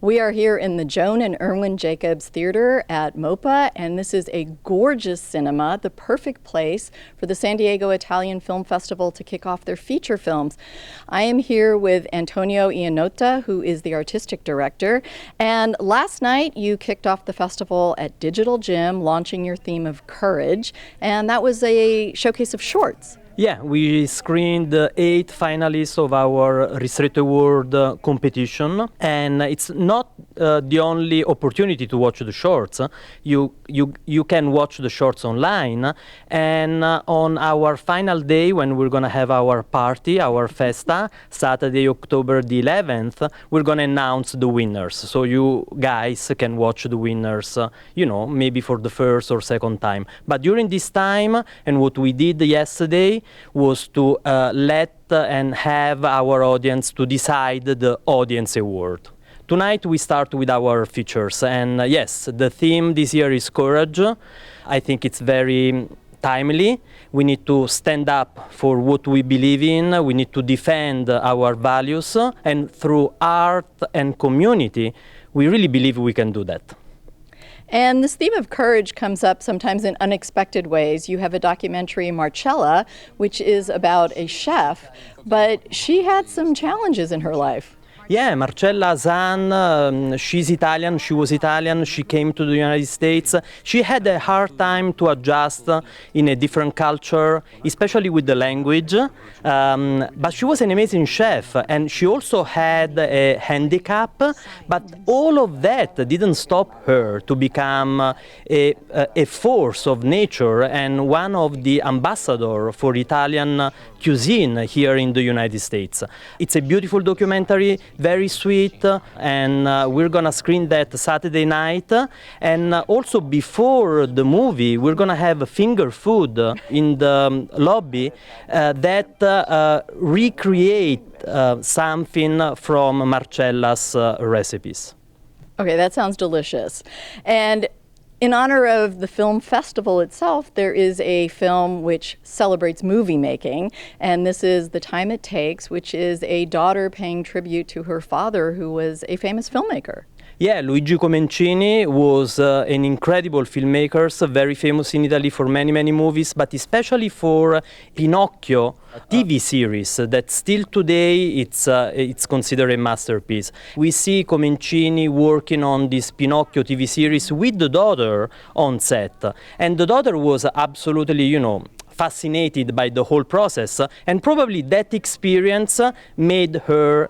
We are here in the Joan and Irwin Jacobs Theater at MOPA, and this is a gorgeous cinema, the perfect place for the San Diego Italian Film Festival to kick off their feature films. I am here with Antonio Iannotta, who is the artistic director, and last night you kicked off the festival at Digital Gym, launching your theme of courage, and that was a showcase of shorts. Yeah, we screened 8 finalists of our Ristretto Award competition, and it's not the only opportunity to watch the shorts. You can watch the shorts online, and on our final day, when we're going to have our party, our festa, Saturday, October the 11th, we're going to announce the winners. So you guys can watch the winners, maybe for the first or second time. But during this time, and what we did yesterday, was to let and have our audience to decide the audience award. Tonight we start with our features, and yes, the theme this year is courage. I think it's very timely. We need to stand up for what we believe in. We need to defend our values, and through art and community, we really believe we can do that. And this theme of courage comes up sometimes in unexpected ways. You have a documentary, Marcella, which is about a chef, but she had some challenges in her life. Yeah, Marcella Zan, she's Italian, she was Italian, she came to the United States. She had a hard time to adjust in a different culture, especially with the language. But she was an amazing chef, and she also had a handicap. But all of that didn't stop her to become a force of nature and one of the ambassadors for Italian cuisine here in the United States. It's a beautiful documentary, very sweet, and we're gonna screen that Saturday night. And also before the movie, we're gonna have finger food in the lobby that recreate something from Marcella's recipes. Okay, that sounds delicious. And in honor of the film festival itself, there is a film which celebrates movie making, and this is The Time It Takes, which is a daughter paying tribute to her father, who was a famous filmmaker. Yeah, Luigi Comencini was an incredible filmmaker, very famous in Italy for many, many movies, but especially for Pinocchio TV series that still today it's considered a masterpiece. We see Comencini working on this Pinocchio TV series with the daughter on set, and the daughter was absolutely, fascinated by the whole process, and probably that experience made her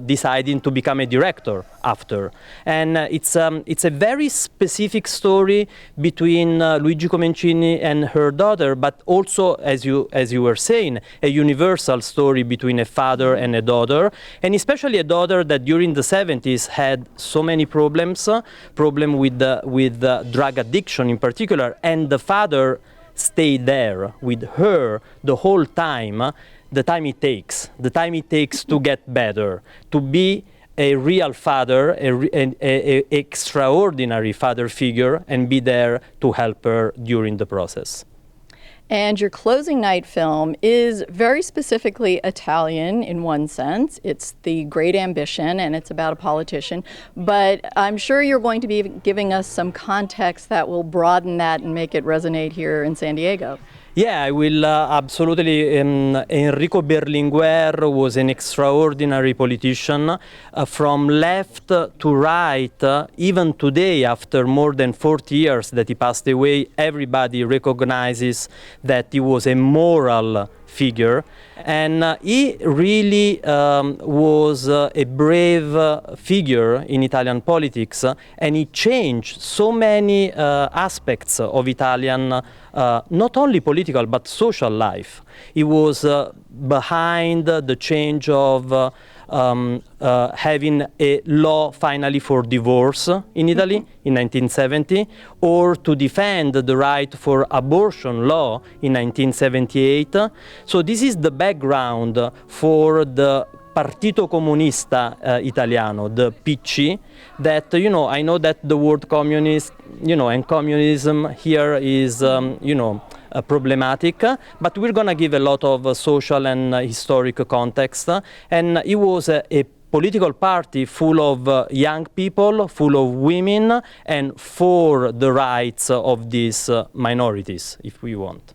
deciding to become a director after. And it's a very specific story between Luigi Comencini and her daughter, but also, as you were saying, a universal story between a father and a daughter, and especially a daughter that during the 70s had so many problems with drug addiction in particular, and the father stay there with her the whole time, the time it takes to get better, to be a real father, an extraordinary father figure, and be there to help her during the process. And your closing night film is very specifically Italian in one sense. It's The Great Ambition, and it's about a politician. But I'm sure you're going to be giving us some context that will broaden that and make it resonate here in San Diego. Yeah, I will absolutely. Enrico Berlinguer was an extraordinary politician from left to right. Even today, after more than 40 years that he passed away, everybody recognizes that he was a moral figure, and he really was a brave figure in Italian politics, and he changed so many aspects of Italian, not only political but social life. He was behind the change of having a law finally for divorce in Italy in 1970, or to defend the right for abortion law in 1978. So this is the background for the Partito Comunista Italiano, the PC, that, I know that the word communist, and communism here is, problematic, but we're going to give a lot of social and historic context. And he was a political party full of young people, full of women, and for the rights of these minorities, if we want.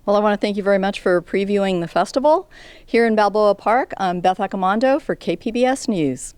Well, I want to thank you very much for previewing the festival. Here in Balboa Park, I'm Beth Accomando for KPBS News.